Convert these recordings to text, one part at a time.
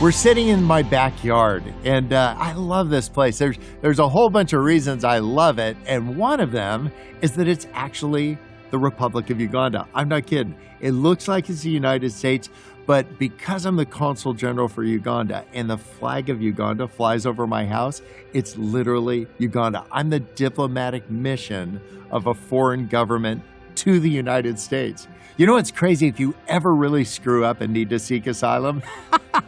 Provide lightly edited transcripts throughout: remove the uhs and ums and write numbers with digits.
We're sitting in my backyard, and I love this place. There's a whole bunch of reasons I love it, and one of them is that it's actually the Republic of Uganda. I'm not kidding. It looks like it's the United States, but because I'm the Consul General for Uganda and the flag of Uganda flies over my house, it's literally Uganda. I'm the diplomatic mission of a foreign government to the United States. You know what's crazy? If you ever really screw up and need to seek asylum,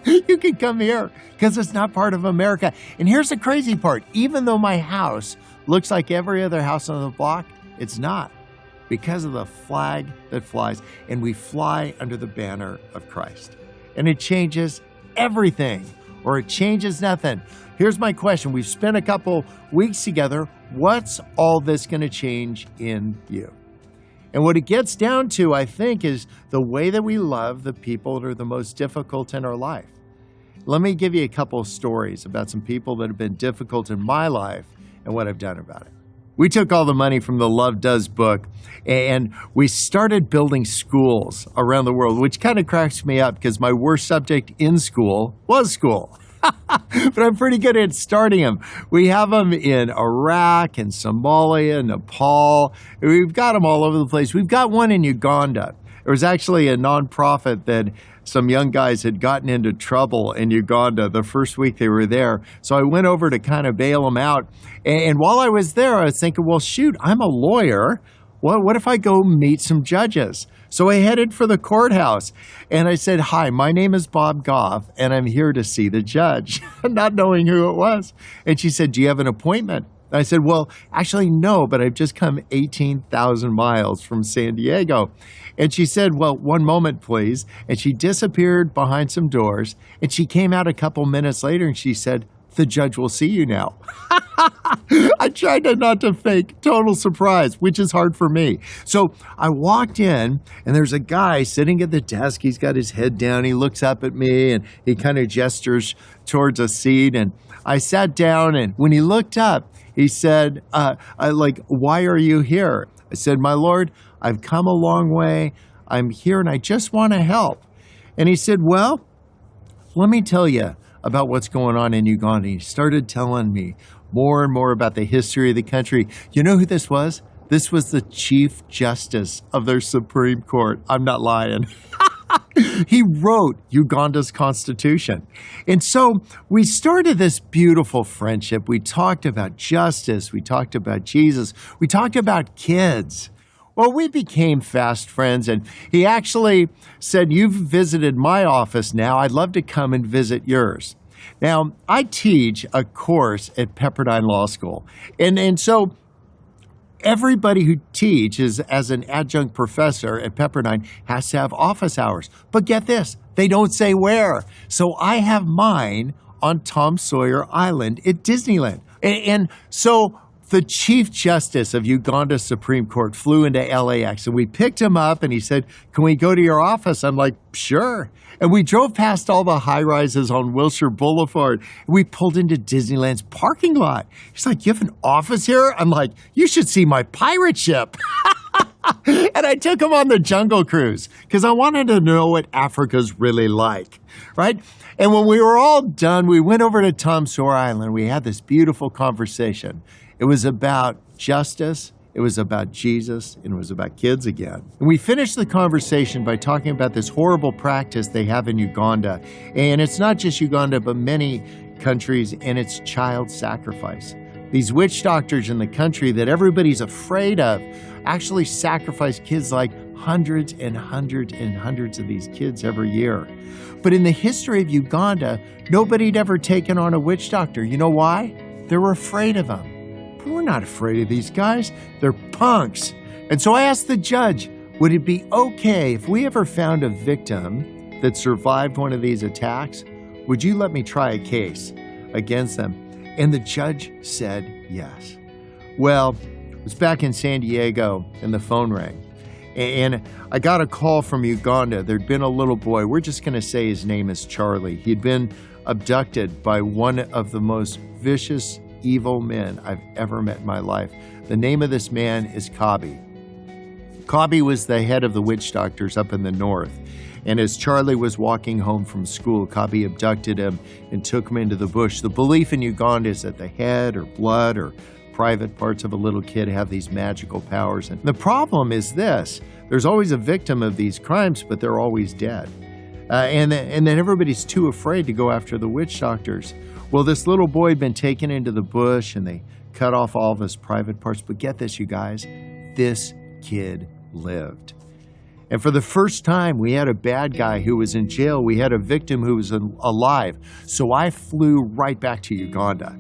you can come here because it's not part of America. And here's the crazy part. Even though my house looks like every other house on the block, it's not, because of the flag that flies, and we fly under the banner of Christ. And it changes everything, or it changes nothing. Here's my question. We've spent a couple weeks together. What's all this going to change in you? And what it gets down to, I think, is the way that we love the people that are the most difficult in our life. Let me give you a couple of stories about some people that have been difficult in my life and what I've done about it. We took all the money from the Love Does book and we started building schools around the world, which kind of cracks me up because my worst subject in school was school. But I'm pretty good at starting them. We have them in Iraq and Somalia, Nepal. We've got them all over the place. We've got one in Uganda. There was actually a nonprofit that some young guys had gotten into trouble in Uganda the first week they were there. So I went over to kind of bail them out. And while I was there, I was thinking, well, shoot, I'm a lawyer. What if I go meet some judges? So I headed for the courthouse and I said, hi, my name is Bob Goff and I'm here to see the judge, not knowing who it was. And she said, do you have an appointment? And I said, well, actually, no, but I've just come 18,000 miles from San Diego. And she said, well, one moment, please. And she disappeared behind some doors and she came out a couple minutes later and she said, the judge will see you now. I tried not to fake total surprise, which is hard for me. So I walked in and there's a guy sitting at the desk. He's got his head down. He looks up at me and he kind of gestures towards a seat. And I sat down and when he looked up, he said, why are you here? I said, my Lord, I've come a long way. I'm here and I just want to help. And he said, well, let me tell you about what's going on in Uganda. He started telling me more and more about the history of the country. You know who this was? This was the Chief Justice of their Supreme Court. I'm not lying. He wrote Uganda's constitution. And so we started this beautiful friendship. We talked about justice. We talked about Jesus. We talked about kids. Well, we became fast friends, and he actually said, you've visited my office now. I'd love to come and visit yours. Now, I teach a course at Pepperdine Law School, and so everybody who teaches as an adjunct professor at Pepperdine has to have office hours. But get this, they don't say where. So I have mine on Tom Sawyer Island at Disneyland. And so the Chief Justice of Uganda's Supreme Court flew into LAX and we picked him up and he said, can we go to your office? I'm like, sure. And we drove past all the high rises on Wilshire Boulevard. And we pulled into Disneyland's parking lot. He's like, you have an office here? I'm like, you should see my pirate ship. And I took him on the Jungle Cruise because I wanted to know what Africa's really like, right? And when we were all done, we went over to Tom Sawyer Island. We had this beautiful conversation. It was about justice, it was about Jesus, and it was about kids again. And we finished the conversation by talking about this horrible practice they have in Uganda. And it's not just Uganda, but many countries, and it's child sacrifice. These witch doctors in the country that everybody's afraid of actually sacrifice kids, like hundreds and hundreds and hundreds of these kids every year. But in the history of Uganda, nobody had ever taken on a witch doctor. You know why? They were afraid of them. But we're not afraid of these guys. They're punks. And so I asked the judge, would it be okay if we ever found a victim that survived one of these attacks? Would you let me try a case against them? And the judge said yes. Well, it was back in San Diego and the phone rang. And I got a call from Uganda. There'd been a little boy. We're just going to say his name is Charlie. He'd been abducted by one of the most vicious, evil men I've ever met in my life. The name of this man is Kabi. Kabi was the head of the witch doctors up in the north. And as Charlie was walking home from school, Kabi abducted him and took him into the bush. The belief in Uganda is that the head or blood or private parts of a little kid have these magical powers. And the problem is this: there's always a victim of these crimes, but they're always dead. And then everybody's too afraid to go after the witch doctors. Well, this little boy had been taken into the bush and they cut off all of his private parts. But get this, you guys, this kid lived. And for the first time, we had a bad guy who was in jail. We had a victim who was alive. So I flew right back to Uganda.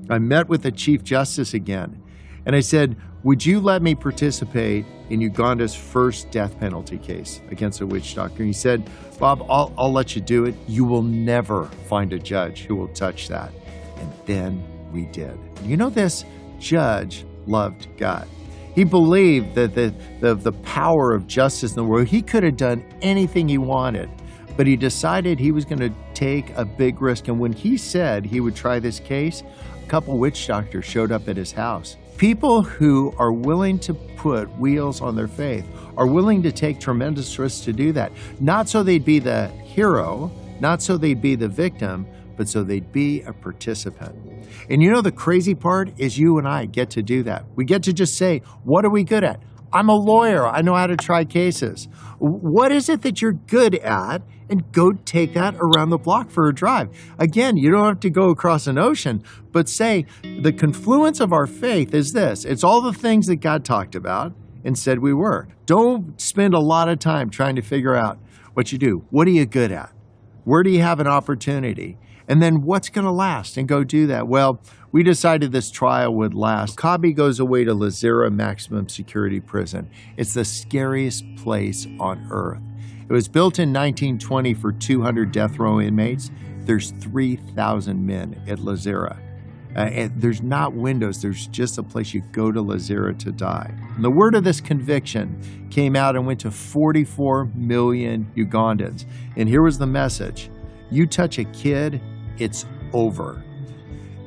I met with the Chief Justice again. And I said, would you let me participate in Uganda's first death penalty case against a witch doctor? And he said, Bob, I'll let you do it. You will never find a judge who will touch that. And then we did. You know, this judge loved God. He believed that the power of justice in the world, he could have done anything he wanted, but he decided he was going to take a big risk. And when he said he would try this case, a couple witch doctors showed up at his house. People who are willing to put wheels on their faith are willing to take tremendous risks to do that. Not so they'd be the hero, not so they'd be the victim, but so they'd be a participant. And you know, the crazy part is you and I get to do that. We get to just say, what are we good at? I'm a lawyer. I know how to try cases. What is it that you're good at? And go take that around the block for a drive. Again, you don't have to go across an ocean, but say the confluence of our faith is this. It's all the things that God talked about and said we were. Don't spend a lot of time trying to figure out what you do. What are you good at? Where do you have an opportunity? And then what's going to last? And go do that. Well, we decided this trial would last. Kabi goes away to Lazira Maximum Security Prison. It's the scariest place on earth. It was built in 1920 for 200 death row inmates. There's 3,000 men at Lazira. And there's not windows. There's just a place you go to Lazira to die. And the word of this conviction came out and went to 44 million Ugandans. And here was the message. You touch a kid, it's over.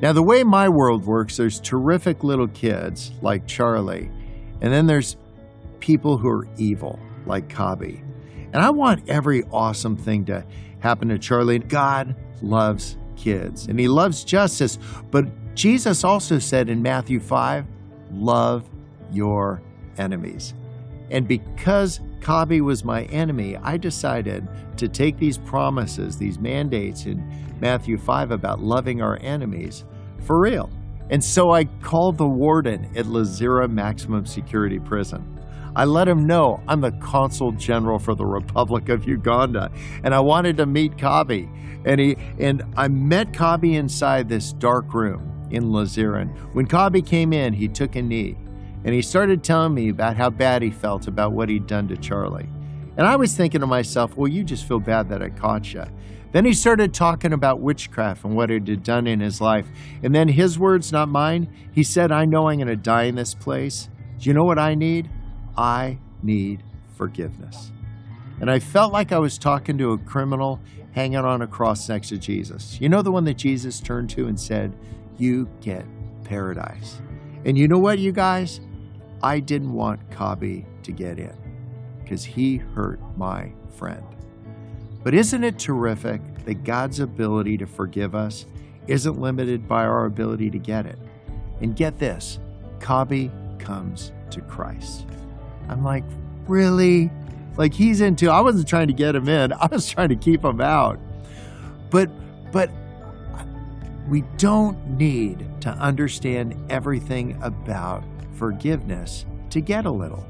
Now, the way my world works, there's terrific little kids like Charlie, and then there's people who are evil like Kabi. And I want every awesome thing to happen to Charlie. God loves kids, and he loves justice. But Jesus also said in Matthew 5, love your enemies. And because Kabi was my enemy, I decided to take these promises, these mandates in Matthew 5 about loving our enemies for real. And so I called the warden at Lazira Maximum Security Prison. I let him know I'm the Consul General for the Republic of Uganda, and I wanted to meet Kabi. And I met Kabi inside this dark room in Lazira. And when Kabi came in, he took a knee, and he started telling me about how bad he felt about what he'd done to Charlie. And I was thinking to myself, well, you just feel bad that I caught you. Then he started talking about witchcraft and what it had done in his life. And then his words, not mine, he said, I know I'm going to die in this place. Do you know what I need? I need forgiveness. And I felt like I was talking to a criminal hanging on a cross next to Jesus. You know, the one that Jesus turned to and said, you get paradise. And you know what, you guys? I didn't want Kabi to get in because he hurt my friend. But isn't it terrific that God's ability to forgive us isn't limited by our ability to get it? And get this, Kabi comes to Christ. I'm like, really? Like he's into, I wasn't trying to get him in, I was trying to keep him out. But we don't need to understand everything about forgiveness to get a little.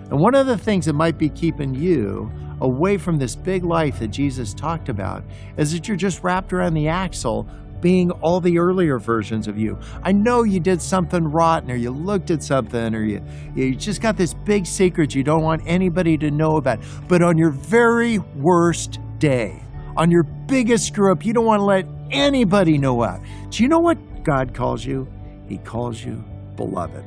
And one of the things that might be keeping you away from this big life that Jesus talked about is that you're just wrapped around the axle being all the earlier versions of you. I know you did something rotten, or you looked at something, or you just got this big secret you don't want anybody to know about. But on your very worst day, on your biggest screw up, you don't want to let anybody know about. Do you know what God calls you? He calls you beloved.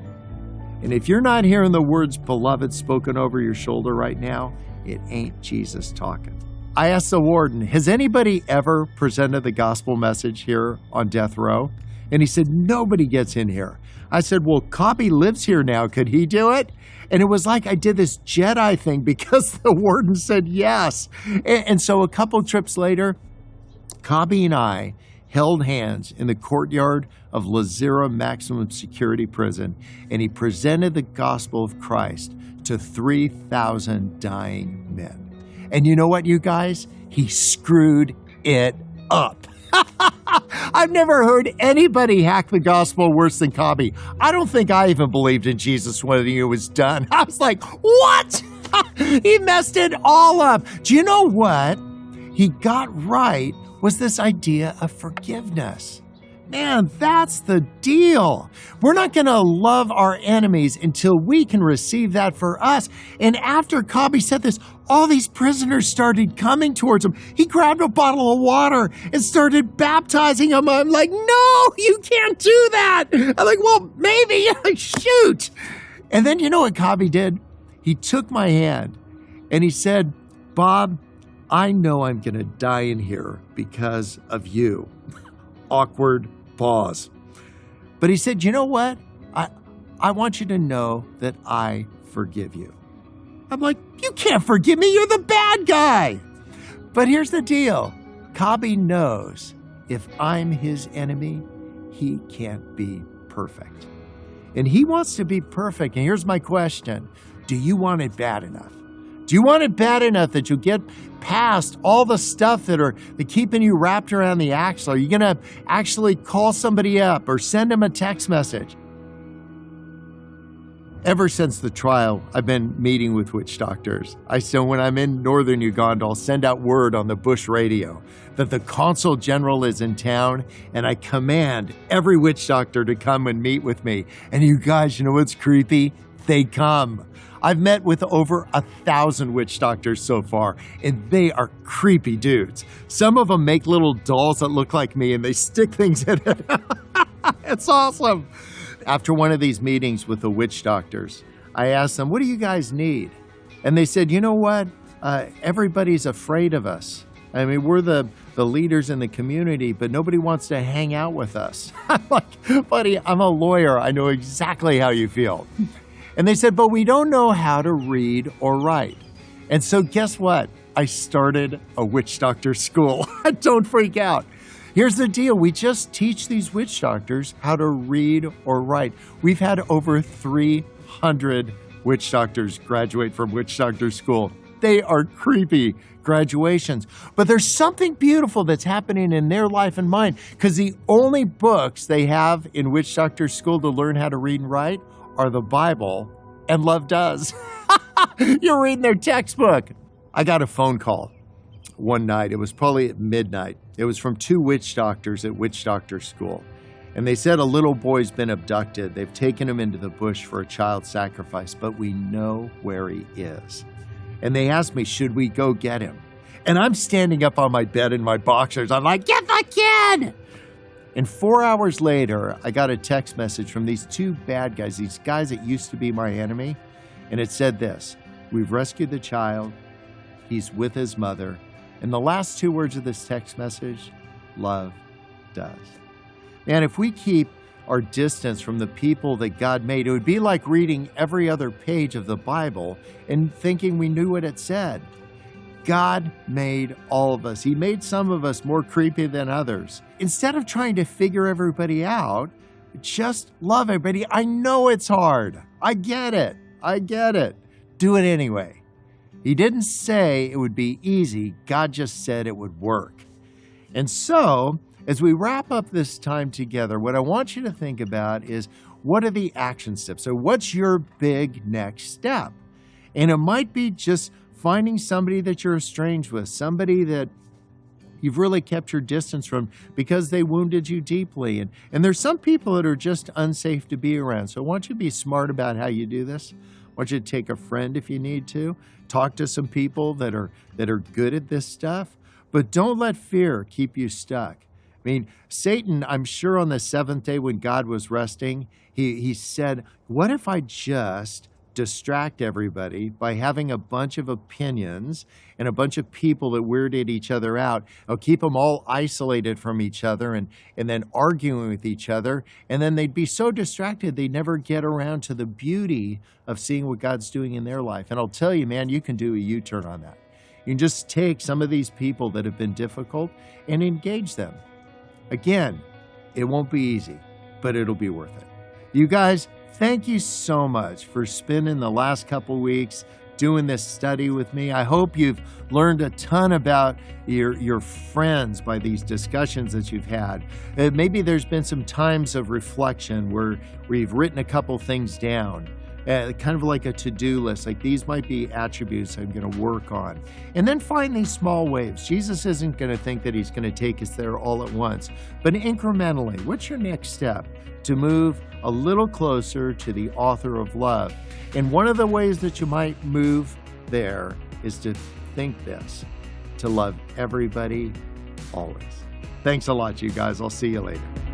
And if you're not hearing the words beloved spoken over your shoulder right now, it ain't Jesus talking. I asked the warden, has anybody ever presented the gospel message here on death row? And he said, nobody gets in here. I said, well, Cobby lives here now. Could he do it? And it was like I did this Jedi thing because the warden said yes. And so a couple trips later, Cobby and I held hands in the courtyard of Lazira Maximum Security Prison, and he presented the gospel of Christ to 3,000 dying men. And you know what, you guys? He screwed it up. I've never heard anybody hack the gospel worse than Cobby. I don't think I even believed in Jesus when he was done. I was like, what? He messed it all up. Do you know what he got right was this idea of forgiveness? Man, that's the deal. We're not going to love our enemies until we can receive that for us. And after Cobby said this, all these prisoners started coming towards him. He grabbed a bottle of water and started baptizing them. I'm like, no, you can't do that. I'm like, well, maybe. Shoot. And then you know what Cobby did? He took my hand and he said, Bob, I know I'm going to die in here because of you. Awkward pause. But he said, you know what? I want you to know that I forgive you. I'm like, you can't forgive me. You're the bad guy. But here's the deal. Cobby knows if I'm his enemy, he can't be perfect. And he wants to be perfect. And here's my question. Do you want it bad enough? Do you want it bad enough that you get past all the stuff that keeping you wrapped around the axle? Are you going to actually call somebody up or send them a text message? Ever since the trial, I've been meeting with witch doctors. So when I'm in northern Uganda, I'll send out word on the bush radio that the consul general is in town, and I command every witch doctor to come and meet with me. And you guys, you know what's creepy? They come. I've met with over 1,000 witch doctors so far, and they are creepy dudes. Some of them make little dolls that look like me, and they stick things in it. It's awesome. After one of these meetings with the witch doctors, I asked them, what do you guys need? And they said, you know what? Everybody's afraid of us. I mean, we're the leaders in the community, but nobody wants to hang out with us. I'm like, buddy, I'm a lawyer. I know exactly how you feel. And they said, but we don't know how to read or write. And so guess what? I started a witch doctor school. Don't freak out. Here's the deal. We just teach these witch doctors how to read or write. We've had over 300 witch doctors graduate from witch doctor school. They are creepy graduations. But there's something beautiful that's happening in their life and mine, because the only books they have in witch doctor school to learn how to read and write are the Bible and Love Does. You're reading their textbook. I got a phone call one night. It was probably at midnight. It was from 2 witch doctors at witch doctor school. And they said a little boy's been abducted. They've taken him into the bush for a child sacrifice, but we know where he is. And they asked me, should we go get him? And I'm standing up on my bed in my boxers. I'm like, get the kid! And 4 hours later, I got a text message from these 2 bad guys, these guys that used to be my enemy. And it said this: we've rescued the child. He's with his mother. And the last 2 words of this text message, love does. Man, if we keep our distance from the people that God made, it would be like reading every other page of the Bible and thinking we knew what it said. God made all of us. He made some of us more creepy than others. Instead of trying to figure everybody out, just love everybody. I know it's hard. I get it. Do it anyway. He didn't say it would be easy. God just said it would work. And so, as we wrap up this time together, what I want you to think about is, what are the action steps? So what's your big next step? And it might be just finding somebody that you're estranged with, somebody that you've really kept your distance from because they wounded you deeply. And there's some people that are just unsafe to be around. So I want you to be smart about how you do this. I want you to take a friend if you need to. Talk to some people that are good at this stuff. But don't let fear keep you stuck. I mean, Satan, I'm sure on the 7th day when God was resting, he said, what if I just distract everybody by having a bunch of opinions and a bunch of people that weirded each other out. I'll keep them all isolated from each other and then arguing with each other. And then they'd be so distracted, they'd never get around to the beauty of seeing what God's doing in their life. And I'll tell you, man, you can do a U-turn on that. You can just take some of these people that have been difficult and engage them. Again, it won't be easy, but it'll be worth it. You guys, thank you so much for spending the last couple weeks doing this study with me. I hope you've learned a ton about your friends by these discussions that you've had. Maybe there's been some times of reflection where you've written a couple things down, kind of like a to-do list, like these might be attributes I'm going to work on. And then find these small waves. Jesus isn't going to think that he's going to take us there all at once, but incrementally. What's your next step to move a little closer to the author of love? And one of the ways that you might move there is to think this, to love everybody always. Thanks a lot, you guys. I'll see you later.